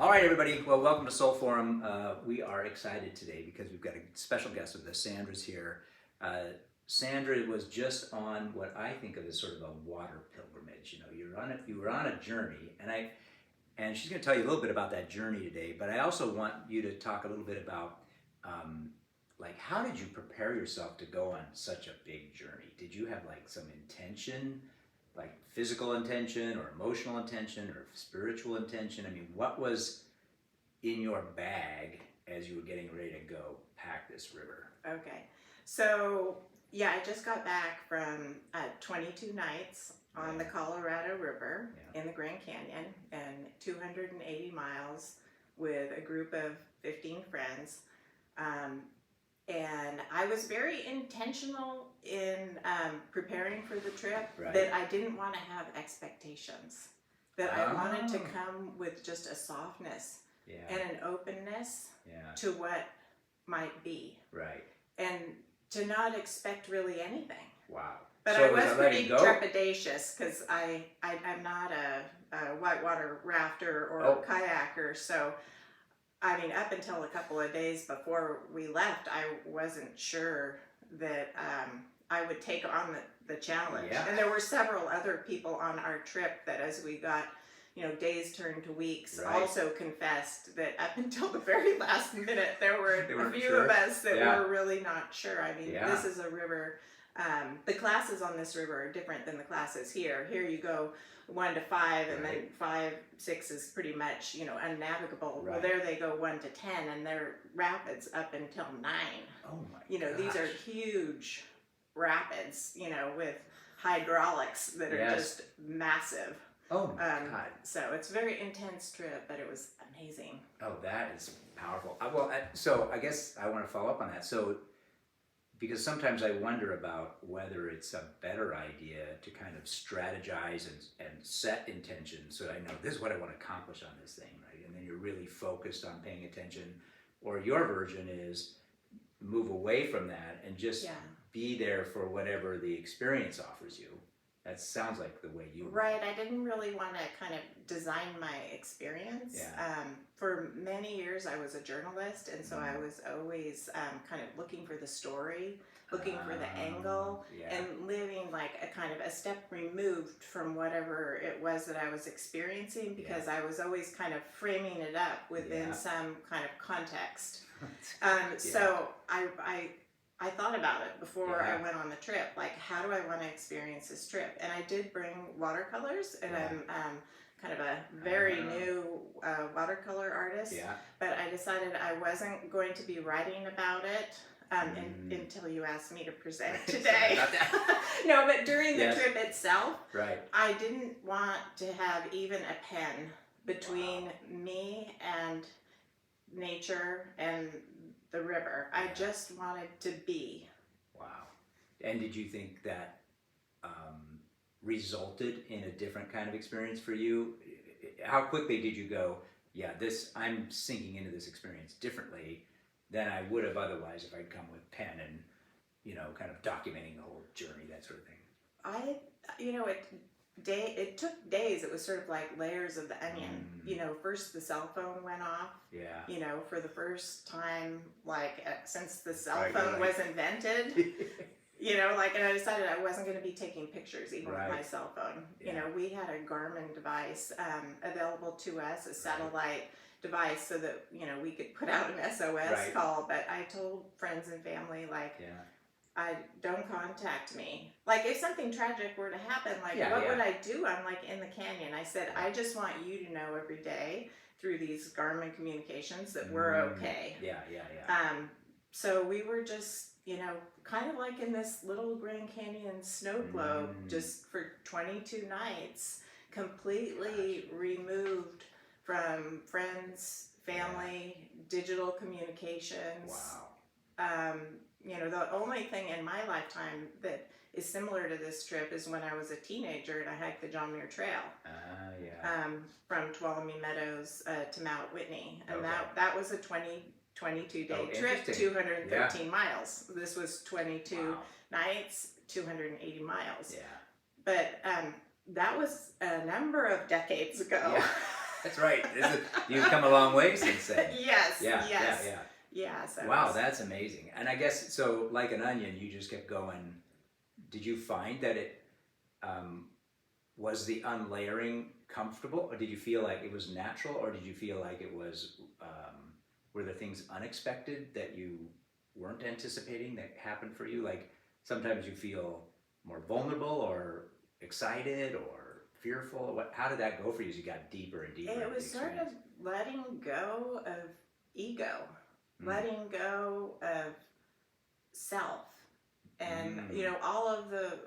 All right, everybody. Well, welcome to Soul Forum. We are excited today because we've got a special guest with us. Sandra's here. Sandra was just on what I think of as sort of a water pilgrimage. You know, you were on a journey, and she's going to tell you a little bit about that journey today. But I also want you to talk a little bit about, like, how did you prepare yourself to go on such a big journey? Did you have like some intention? Like physical intention or emotional intention or spiritual intention? I mean, what was in your bag as you were getting ready to go pack this river? Okay, so yeah, I just got back from 22 nights on the Colorado River in the Grand Canyon and 280 miles with a group of 15 friends. And I was very intentional in preparing for the trip, that I didn't want to have expectations, that I wanted to come with just a softness and an openness to what might be. Right. And to not expect really anything. Wow. But so I was pretty trepidatious because I'm not a whitewater rafter or kayaker, so I mean, up until a couple of days before we left, I wasn't sure that I would take on the challenge. Yeah. And there were several other people on our trip that, as we got, days turned to weeks, also confessed that up until the very last minute, there were a few of us that were really not sure. I mean, this is a river. The classes on this river are different than the classes here. Here you go 1 to 5, and then 5, 6 is pretty much, unnavigable. Well, there they go 1 to 10, and they're rapids up until 9. Oh my gosh. These are huge rapids, with hydraulics that are just massive. Oh my God. So it's a very intense trip, but it was amazing. Oh, that is powerful. So I guess I want to follow up on that. So, because sometimes I wonder about whether it's a better idea to kind of strategize and set intentions so that I know this is what I want to accomplish on this thing, right? And then you're really focused on paying attention. Or your version is move away from that and just be there for whatever the experience offers you. That sounds like the way you Right. I didn't really want to kind of design my experience. For many years, I was a journalist, and so I was always kind of looking for the story, looking for the angle, and living like a kind of a step removed from whatever it was that I was experiencing, because I was always kind of framing it up within some kind of context. So I thought about it before I went on the trip, like, how do I want to experience this trip? And I did bring watercolors, and I'm kind of a very new watercolor artist, but I decided I wasn't going to be writing about it until you asked me to present today. No, but during the trip itself, I didn't want to have even a pen between me and nature and the river. I just wanted to be. Wow. And did you think that resulted in a different kind of experience for you? How quickly did you go, I'm sinking into this experience differently than I would have otherwise if I'd come with pen and, kind of documenting the whole journey, that sort of thing? It took days. It was sort of like layers of the onion. First the cell phone went off. For the first time, since the cell phone was invented. And I decided I wasn't going to be taking pictures even with my cell phone. We had a Garmin device available to us, a satellite device, so that, we could put out an SOS call. But I told friends and family, don't contact me. Like, if something tragic were to happen, what would I do? I'm in the canyon. I said, I just want you to know every day through these Garmin communications that we're okay. So we were just, kind of like in this little Grand Canyon snow globe, just for 22 nights, completely removed from friends, family, digital communications. Wow. The only thing in my lifetime that is similar to this trip is when I was a teenager and I hiked the John Muir Trail. From Tuolumne Meadows to Mount Whitney. And that was a 22-day trip, 213 miles. This was 22 nights, 280 miles. But that was a number of decades ago. That's right. You've come a long way since then. Yes, Yeah, yes. yeah, yeah. Yeah, so Wow, that's amazing. And I guess so, like an onion, you just kept going. Did you find that it um, was the unlayering comfortable, or did you feel like it was natural, or did you feel like it was were there things unexpected that you weren't anticipating that happened for you? Like sometimes you feel more vulnerable or excited or fearful. How did that go for you as you got deeper and deeper it into the was sort of experience? letting go of ego, Mm. letting go of self, and Mm. all of the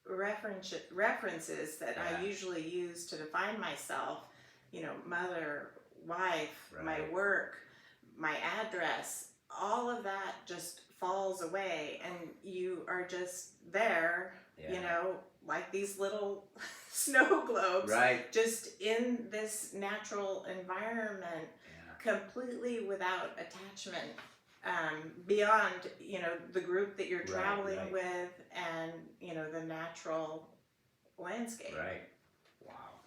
references that Yeah. I usually use to define myself, mother, wife, my Right. work, my address, all of that just falls away, and you are just there, Yeah. like these little snow globes, Right. just in this natural environment, Yeah. completely without attachment, beyond the group that you're Right, traveling right. with, and the natural landscape. Right. Wow.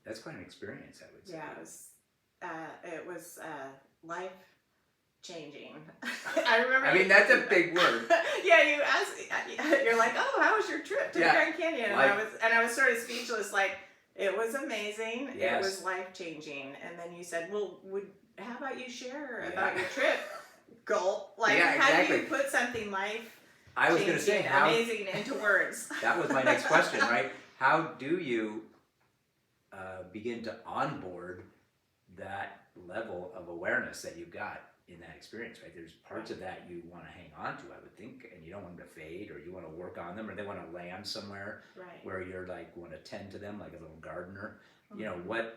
That's quite an experience, I would say. Yeah, it was life changing. I remember. I mean, that's a big word. Yeah, you asked. You're like, "Oh, how was your trip to the Yeah. Grand Canyon?" And Life. I was sort of speechless. Like, it was amazing. Yes. It was life changing. And then you said, "Well, how about you share Yeah. about your trip?" Gulp. Like, Yeah, how do exactly. you put something life I was going to say how. amazing into words? That was my next question, right? How do you begin to onboard that level of awareness that you got in that experience, right? There's parts of that you want to hang on to, I would think, and you don't want them to fade, or you want to work on them, or they want to land somewhere Right. where you're like want to tend to them like a little gardener. Mhm. You know,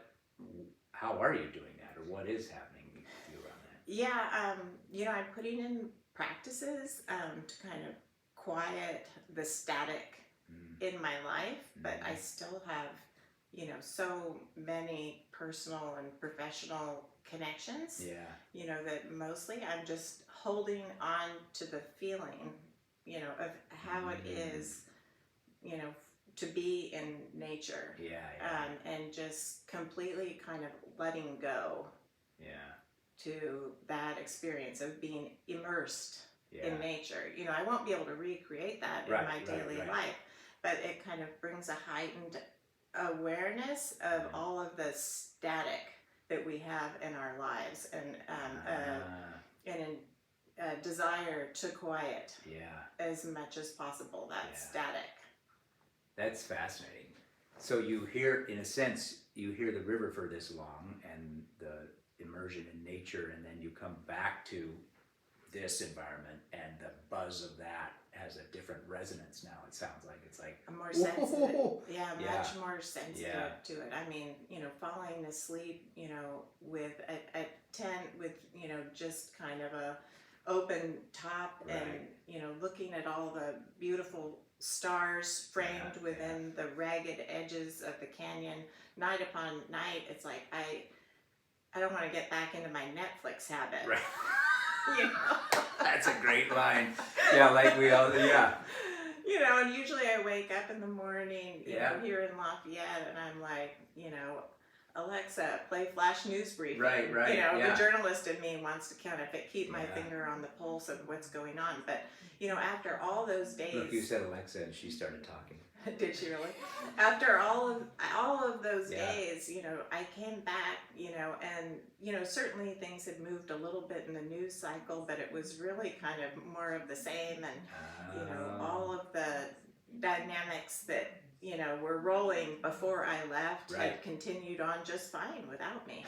how are you doing that, or what is happening with you around that? Yeah, I'm putting in practices to kind of quiet the static in my life, but I still have, so many personal and professional connections. Yeah. That mostly I'm just holding on to the feeling, of how it is, to be in nature. Yeah. And just completely kind of letting go Yeah. to that experience of being immersed Yeah. in nature. I won't be able to recreate that in Right, my right, daily right. life, but it kind of brings a heightened awareness of all of the static that we have in our lives, and a desire to quiet Yeah. as much as possible that Yeah. static. That's fascinating. So you hear, in a sense, you hear the river for this long and the immersion in nature, and then you come back to this environment, and the buzz of that has a different resonance now. It sounds like it's like I'm more sensitive. whoa. Yeah, Yeah. much more sensitive Yeah. to it. I mean, falling asleep, with a tent with, just kind of a open top, and, looking at all the beautiful stars framed Yeah, within the ragged edges of the canyon, night upon night. It's like, I don't want to get back into my Netflix habit. Right. You know? That's a great line. Yeah, like we all, yeah. And usually I wake up in the morning, here in Lafayette, and I'm like, Alexa, play flash news briefing. Right, yeah. The journalist in me wants to kind of keep my Yeah. finger on the pulse of what's going on. But, after all those days. Look, you said Alexa, and she started talking. Did she really? After all of those Yeah. days, I came back, and certainly things had moved a little bit in the news cycle, but it was really kind of more of the same, and all of the dynamics that were rolling before I left Right. had continued on just fine without me.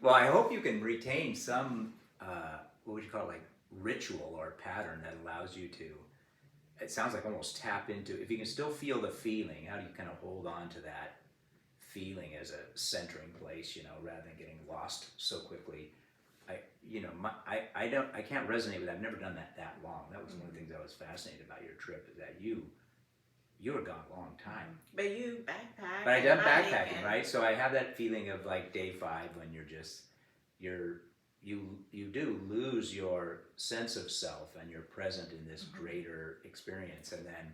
Well, I hope you can retain some, what would you call it, like ritual or pattern that allows you to, it sounds like almost tap into, if you can still feel the feeling, how do you kind of hold on to that feeling as a centering place, rather than getting lost so quickly? I can't resonate with that. I've never done that long. That was one of the things I was fascinated about your trip, is that you were gone a long time. But you backpack. But I done and hike, backpacking, and- right? So I have that feeling of like day 5 when you do lose your sense of self, and you're present in this greater experience, and then,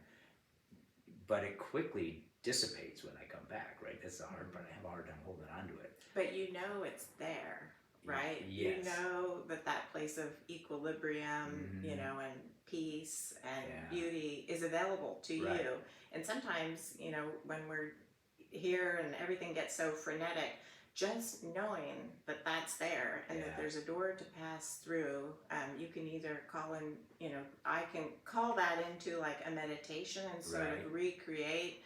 but it quickly dissipates when I come back, right? That's the hard part. I have a hard time holding on to it. But you know it's there, right? Yes. You know that place of equilibrium, Mhm. and peace and Yeah. beauty is available to Right. you. And sometimes, when we're here and everything gets so frenetic, just knowing that that's there and that Yeah. there's a door to pass through, you can either call in, I can call that into like a meditation and sort Right. of recreate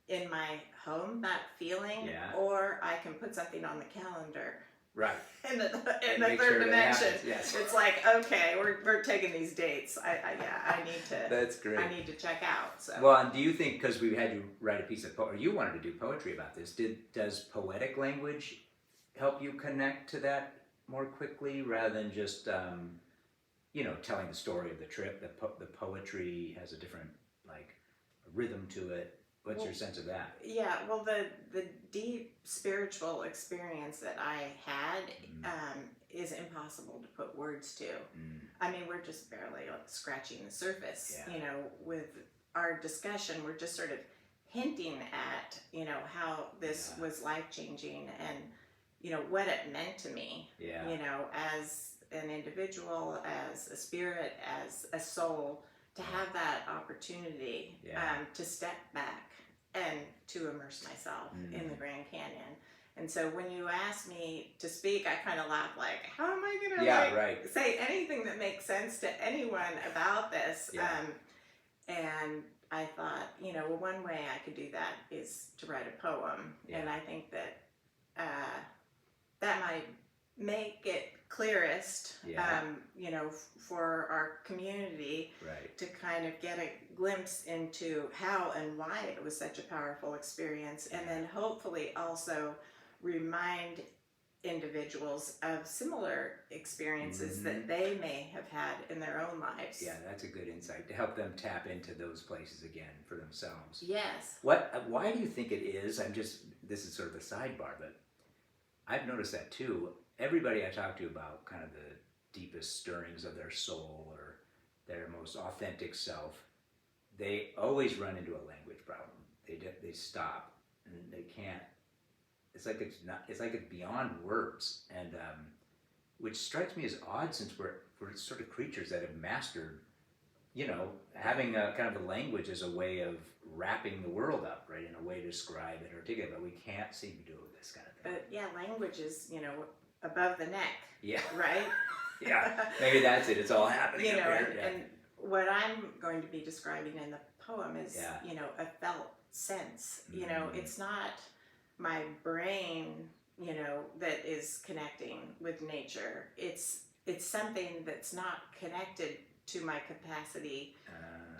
in my home that feeling, Yeah. or I can put something on the calendar Right. in the And make third sure that dimension. happens, yes. It's like, okay, we're taking these dates. I need to. That's great. I need to check out. So. Well, and do you think, because we had you write a piece of or you wanted to do poetry about this, does poetic language help you connect to that more quickly rather than just telling the story of the trip? The poetry has a different rhythm to it. What's your sense of that? Yeah, well, the deep spiritual experience that I had is impossible to put words to. I mean, we're just barely scratching the surface. Yeah. With our discussion, we're just sort of hinting at, how this was life-changing and, what it meant to me, Yeah. As an individual, as a spirit, as a soul, to have that opportunity to step back and to immerse myself in the Grand Canyon. And so when you asked me to speak, I kind of laughed like, how am I going to say anything that makes sense to anyone about this? Yeah. And I thought, one way I could do that is to write a poem. Yeah. And I think that that might make it clearest, for our community to kind of get a glimpse into how and why it was such a powerful experience, and then hopefully also remind individuals of similar experiences that they may have had in their own lives. Yeah, that's a good insight to help them tap into those places again for themselves. Yes. Why do you think it is? This is sort of a sidebar, but I've noticed that too. Everybody I talk to about kind of the deepest stirrings of their soul or their most authentic self, they always run into a language problem. They stop and they can't. It's like it's beyond words, and which strikes me as odd since we're sort of creatures that have mastered, having a kind of a language as a way of wrapping the world up, right, in a way to describe it or articulate, but we can't seem to do it with this kind of thing. But yeah, language is, above the neck. Yeah. Right? Yeah. Maybe that's it. It's all happening up here. And what I'm going to be describing in the poem is, a felt sense. It's not my brain, that is connecting with nature. It's something that's not connected to my capacity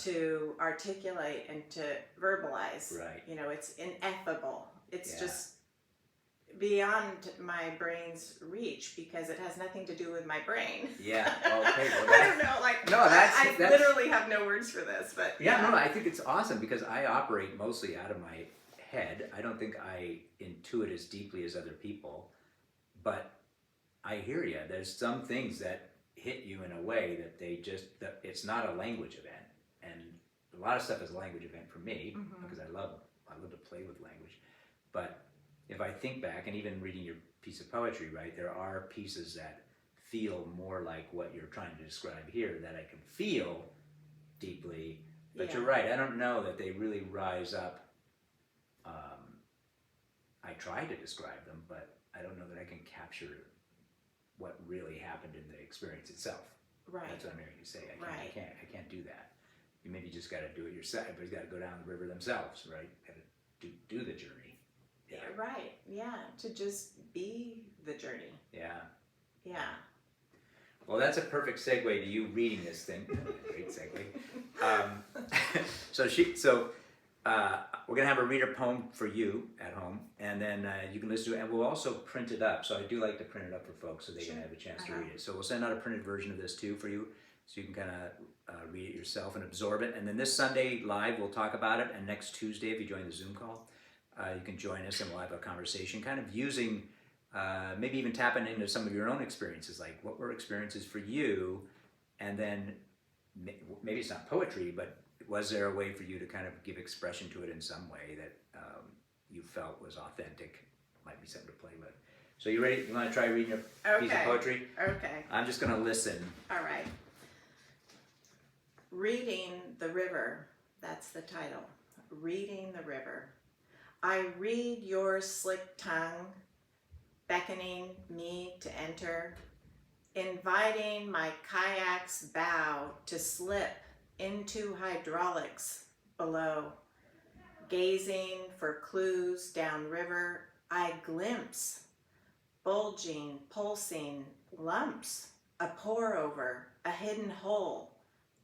to articulate and to verbalize. Right. It's ineffable. It's just beyond my brain's reach because it has nothing to do with my brain. Yeah. Okay. Well, I don't know. I literally have no words for this, but no, I think it's awesome because I operate mostly out of my head. I don't think I intuit as deeply as other people, but I hear you. There's some things that hit you in a way that it's not a language event, and a lot of stuff is a language event for me because I love to play with language. But if I think back, and even reading your piece of poetry, right, there are pieces that feel more like what you're trying to describe here that I can feel deeply. But you're right. I don't know that they really rise up. I try to describe them, but I don't know that I can capture what really happened in the experience itself. Right. That's what I'm hearing you say. I can't do that. You maybe just got to do it yourself. Everybody's got to go down the river themselves, right? Got to do the journey. Yeah. Right. Yeah. To just be the journey. Yeah. Yeah. Well, that's a perfect segue to you reading this thing. Great segue. So we're gonna have a reader poem for you at home, and then you can listen to it, and we'll also print it up. So I do like to print it up for folks so they can have a chance to read it. So we'll send out a printed version of this too for you, so you can kind of read it yourself and absorb it. And then this Sunday live, we'll talk about it, and next Tuesday, if you join the Zoom call, you can join us and we'll have a conversation, kind of using, maybe even tapping into some of your own experiences, like what were experiences for you, and then maybe it's not poetry, but was there a way for you to kind of give expression to it in some way that you felt was authentic? Might be something to play with. So you ready? You want to try reading a piece of poetry? Okay. I'm just going to listen. All right. Reading the River. That's the title. Reading the River. I read your slick tongue, beckoning me to enter, inviting my kayak's bow to slip into hydraulics below. Gazing for clues downriver, I glimpse bulging, pulsing lumps, a pour-over, a hidden hole,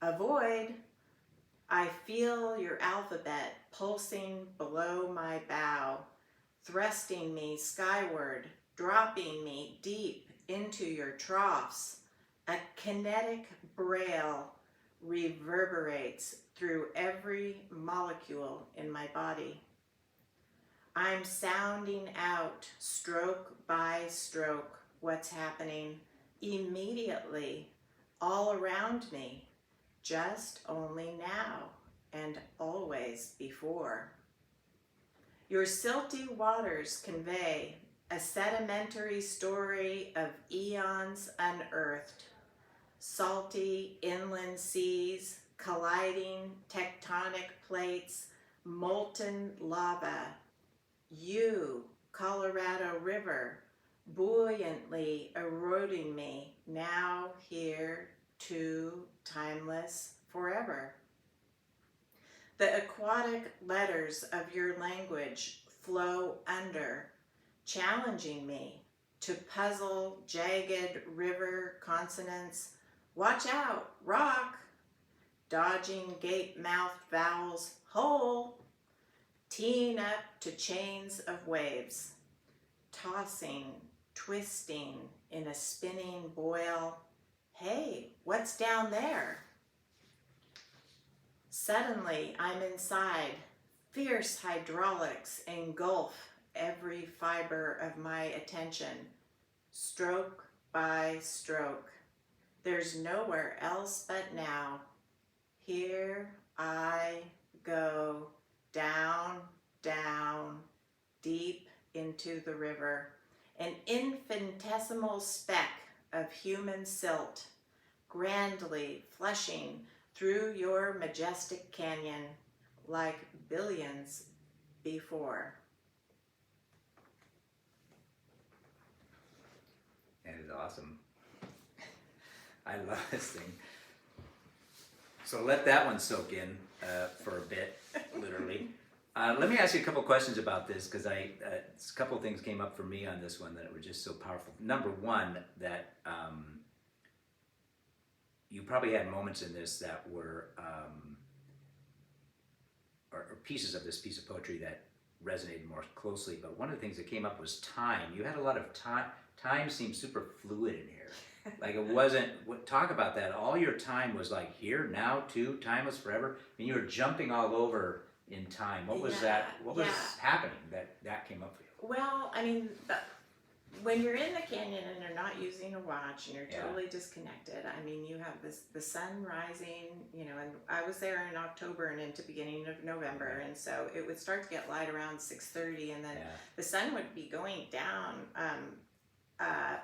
a void. I feel your alphabet pulsing below my bow, thrusting me skyward, dropping me deep into your troughs. A kinetic braille reverberates through every molecule in my body. I'm sounding out, stroke by stroke, what's happening immediately all around me, just only now and always before. Your silty waters convey a sedimentary story of eons unearthed, salty inland seas, colliding tectonic plates, molten lava. You, Colorado River, buoyantly eroding me, now here, too timeless, forever. The aquatic letters of your language flow under, challenging me to puzzle jagged river consonants. Watch out, rock! Dodging gape-mouthed vowels, hole! Teeing up to chains of waves, tossing, twisting in a spinning boil. Hey, what's down there? Suddenly, I'm inside. Fierce hydraulics engulf every fiber of my attention, stroke by stroke. There's nowhere else but now. Here I go, down, down, deep into the river, an infinitesimal speck of human silt, grandly flushing through your majestic canyon like billions before. That is awesome. I love this thing. So let that one soak in for a bit, literally. Let me ask you a couple questions about this, because a couple things came up for me on this one that were just so powerful. Number one, that you probably had moments in this that were, or pieces of this piece of poetry that resonated more closely, but one of the things that came up was time. You had a lot of time. Time seemed super fluid in here. Like it wasn't, talk about that. All your time was like here, now, too, timeless, forever. I mean, you were jumping all over in time. What was that? What was happening that came up for you? Well, I mean, when you're in the canyon and you're not using a watch and you're totally disconnected, I mean, you have the sun rising, and I was there in October and into beginning of November, and so it would start to get light around 6:30, and then the sun would be going down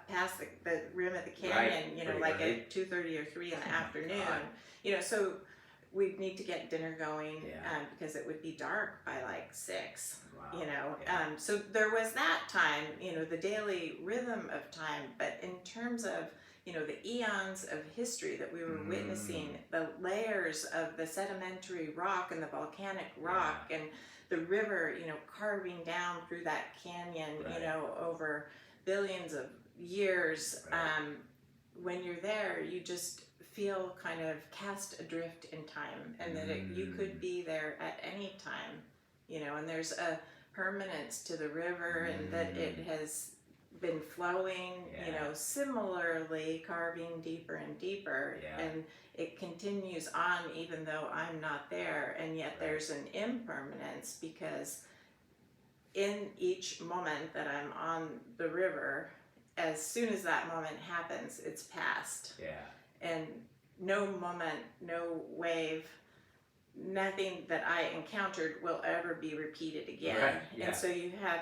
past the rim of the canyon, like at 2:30 or 3 in the afternoon. So we'd need to get dinner going because it would be dark by like 6. Wow. So there was that time, the daily rhythm of time, but in terms of the eons of history that we were witnessing, the layers of the sedimentary rock and the volcanic rock and the river, carving down through that canyon, over billions of years. When you're there, you just feel kind of cast adrift in time, and that you could be there at any time, and there's a permanence to the river, and that it has been flowing, similarly carving deeper and deeper, and it continues on even though I'm not there, and yet there's an impermanence, because in each moment that I'm on the river, as soon as that moment happens, it's past. And no moment, no wave nothing that I encountered will ever be repeated again. Right, yeah. And so you have,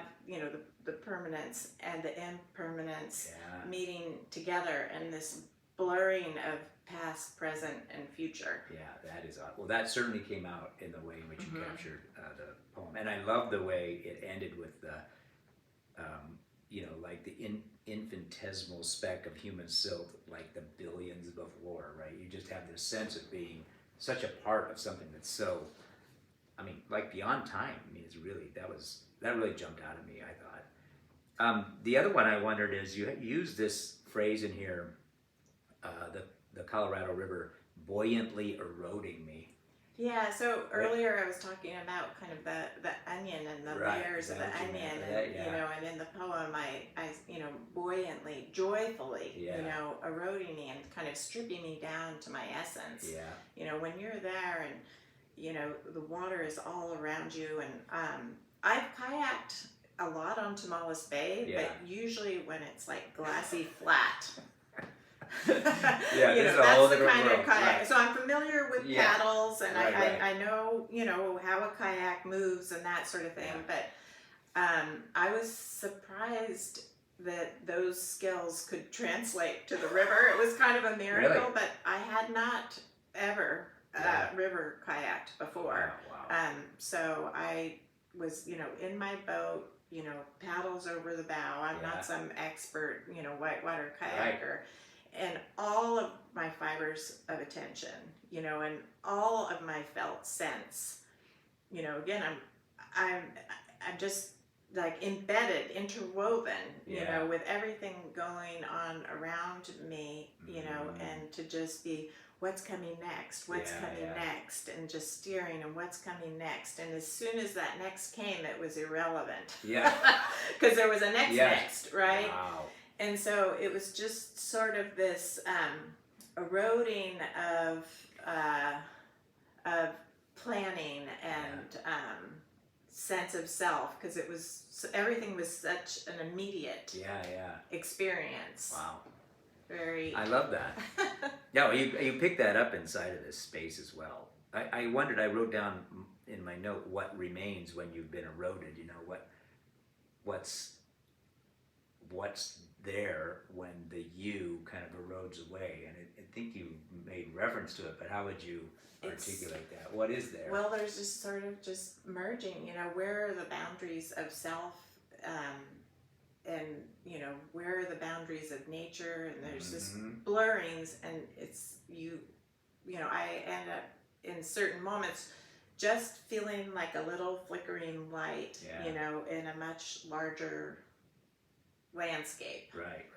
the permanence and the impermanence meeting together, and this blurring of past, present, and future. Yeah, that is odd. Well, that certainly came out in the way in which you captured the poem. And I love the way it ended with the, like the infinitesimal speck of human silt, like the billions before, right? You just have this sense of being such a part of something that's so, like beyond time. It's really, that really jumped out at me, I thought. The other one I wondered is, you use this phrase in here, the Colorado River buoyantly eroding me. Yeah, so earlier I was talking about kind of the onion and the layers of the onion, and in the poem I buoyantly, joyfully, eroding me and kind of stripping me down to my essence. Yeah. When you're there and, the water is all around you, and I've kayaked a lot on Tamales Bay, but usually when it's like glassy flat. This is a whole that's the different kind world. of kayak. Right. So I'm familiar with paddles, and I know, how a kayak moves and that sort of thing. But I was surprised that those skills could translate to the river. It was kind of a miracle, Really? but I had not ever river kayaked before. Wow. So I was, in my boat, paddles over the bow. I'm not some expert, whitewater kayaker. Right. And all of my fibers of attention, and all of my felt sense, again, I'm just like embedded, interwoven, with everything going on around me, and to just be, what's coming next, next, and just steering, and what's coming next. And as soon as that next came, it was irrelevant. Yeah. Because there was a next, right? Wow. And so it was just sort of this eroding of planning and sense of self, because everything was such an immediate experience. Wow. Very. I love that. Yeah, you picked that up inside of this space as well. I wondered, I wrote down in my note, what remains when you've been eroded, what's there when the you kind of erodes away. And I think you made reference to it, but how would you articulate that? What is there? Well, there's just sort of just merging, where are the boundaries of self, and, where are the boundaries of nature, and there's this blurrings, and it's, I end up in certain moments just feeling like a little flickering light, in a much larger landscape. Right.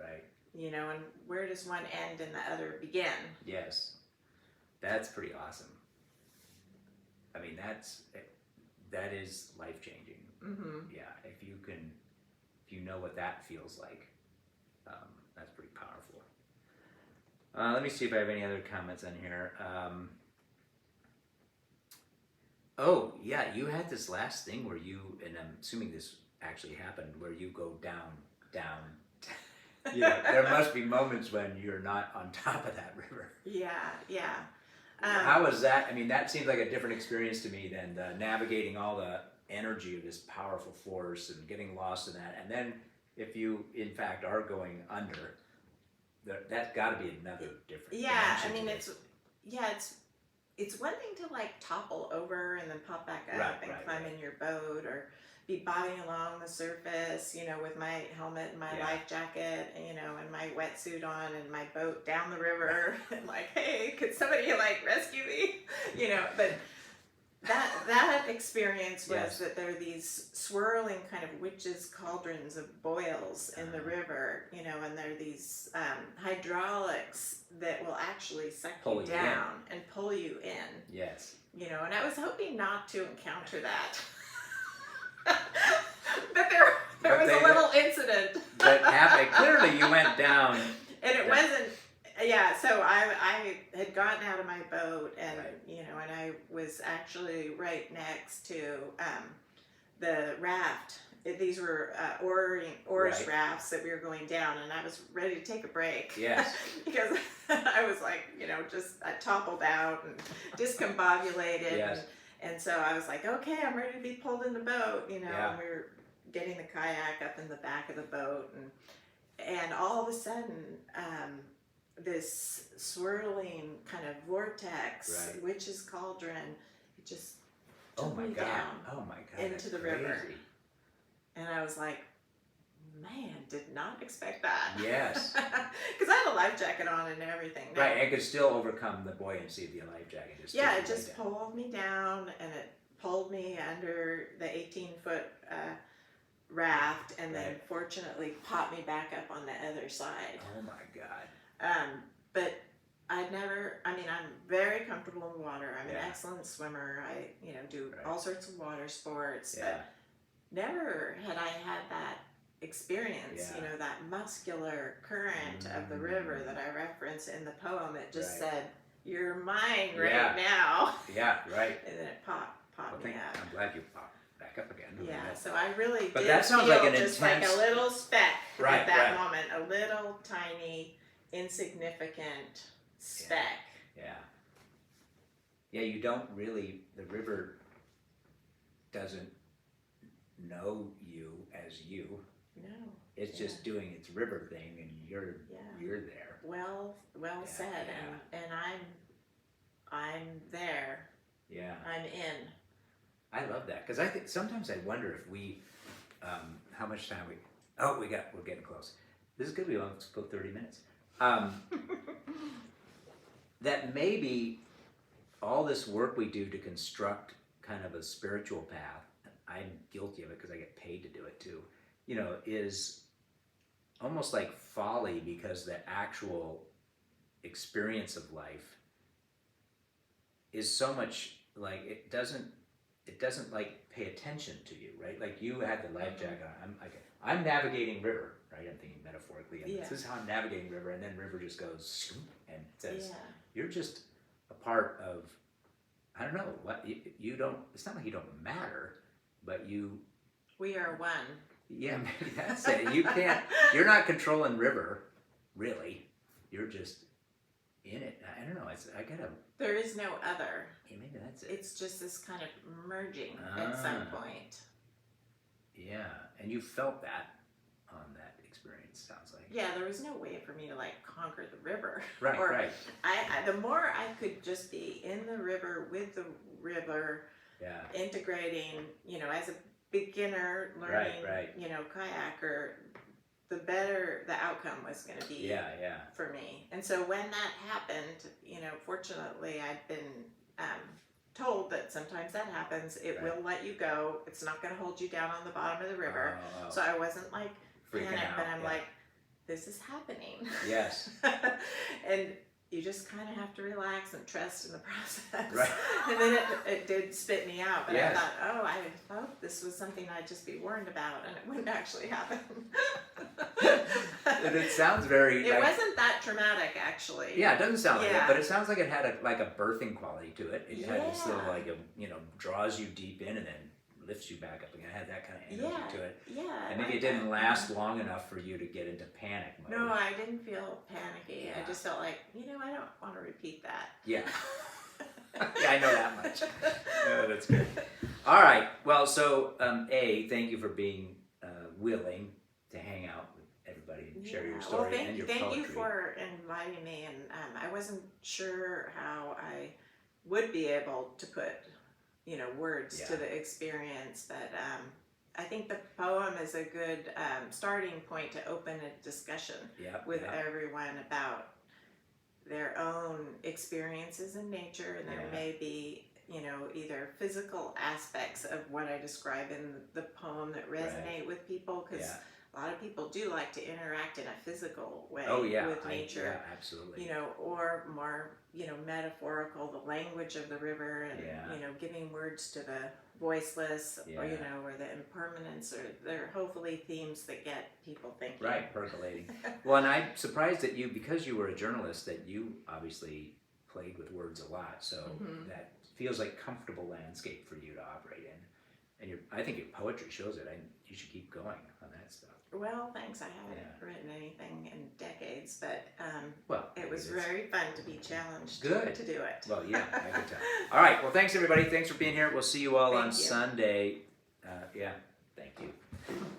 And where does one end and the other begin? Yes. That's pretty awesome. That is life-changing. Yeah, if you know what that feels like, that's pretty powerful. Let me see if I have any other comments on here. Oh, yeah, you had this last thing where you, and I'm assuming this actually happened, where you go down. There must be moments when you're not on top of that river. Yeah. How was that? That seems like a different experience to me than navigating all the energy of this powerful force and getting lost in that. And then if you, in fact, are going under, that's got to be another different. It's one thing to like topple over and then pop back up and climb in your boat, or be bobbing along the surface, with my helmet and my life jacket, and my wetsuit on, and my boat down the river, and like, hey, could somebody rescue me? But that experience was that there are these swirling kind of witches' cauldrons of boils in the river, and there are these hydraulics that will actually suck you down and pull you in. Yes. And I was hoping not to encounter that. But there was a little incident that happened. Clearly you went down, and it wasn't. So I had gotten out of my boat, and and I was actually right next to the raft these were oars rafts that we were going down, and I was ready to take a break. Yes. Because I was like, I toppled out and discombobulated. Yes. And so I was like, okay, I'm ready to be pulled in the boat, Yeah. and we were getting the kayak up in the back of the boat, and all of a sudden, this swirling kind of vortex, Right. witch's cauldron, it just Oh took my me God. down Oh my God. into the river. And I was like, man, did not expect that. Yes. Because I had a life jacket on and everything. Now, Right, and could still overcome the buoyancy of the life jacket. yeah, it just pulled me down, and it pulled me under the 18-foot raft, and then fortunately popped me back up on the other side. Oh my God. But I'm very comfortable in the water. I'm an Yeah. excellent swimmer. I, do Right. all sorts of water sports. Yeah. But never had I had that experience, Yeah. that muscular current of the river that I reference in the poem. It just Right. said, "You're mine right Yeah. now." Yeah, right. And then it popped me up. I'm glad you popped back up again. Yeah, so I really But did that sounds feel like an just intense- like a little speck Right, at that right. moment, a little tiny, insignificant speck. Yeah. Yeah, you don't really, the river doesn't know you as you. No. It's just doing its river thing, and you're there. Well said, yeah. and I'm there. Yeah. I'm in. I love that, because I think sometimes I wonder if we, how much time we're getting close. This is good. We almost go 30 minutes. That maybe all this work we do to construct kind of a spiritual path, I'm guilty of it because I get paid to do it too, is almost like folly, because the actual experience of life is so much like it doesn't like pay attention to you, right? Like you had the life jacket on. I'm navigating river, right? I'm thinking metaphorically, and this is how I'm navigating river, and then river just goes and it says, you're just a part of, I don't know what you don't. It's not like you don't matter, but we are one. Yeah, maybe that's it. You can't. You're not controlling river, really. You're just in it. I don't know. There is no other. Yeah, maybe that's it. It's just this kind of merging at some point. Yeah, and you felt that on that experience. Sounds like. Yeah, there was no way for me to conquer the river. Right, right. The more I could just be in the river with the river. Yeah. Integrating, as a beginner learning, kayaker, the better the outcome was going to be for me. And so when that happened, fortunately I'd been told that sometimes that happens. It will let you go. It's not going to hold you down on the bottom of the river. Oh. So I wasn't freaking panicked, out, but I'm like, this is happening. Yes. And you just kind of have to relax and trust in the process. Right. And then it did spit me out. But Yes. I thought, I thought this was something I'd just be warned about, and it wouldn't actually happen. And it sounds very. It wasn't that traumatic, actually. Yeah, it doesn't sound like it, but it sounds like it had a birthing quality to it. It had this little draws you deep in and then lifts you back up again. It had that kind of energy to it. Yeah. And maybe it didn't last long enough for you to get into panic mode. No, I didn't feel panicky. I just felt like, I don't want to repeat that. Yeah. Yeah, I know that much. Oh, that's good. All right. Well, so thank you for being willing to hang out with everybody and share your story and your poetry. Thank you for inviting me, and I wasn't sure how I would be able to put words to the experience, but I think the poem is a good starting point to open a discussion with everyone about their own experiences in nature, and there may be either physical aspects of what I describe in the poem that resonate with people, because a lot of people do like to interact in a physical way with nature. Yeah, absolutely. Or more, metaphorical, the language of the river, and giving words to the voiceless, or the impermanence, or they're hopefully themes that get people thinking. Right, percolating. Well, and I'm surprised that because you were a journalist, that you obviously played with words a lot, so that feels like comfortable landscape for you to operate in. And I think your poetry shows it. You should keep going on that stuff. Well, thanks. I haven't written anything in decades, but well, it was very fun to be challenged to do it. Well, yeah, I could tell. All right. Well, thanks everybody. Thanks for being here. We'll see you all on Thank you. Sunday. Thank you.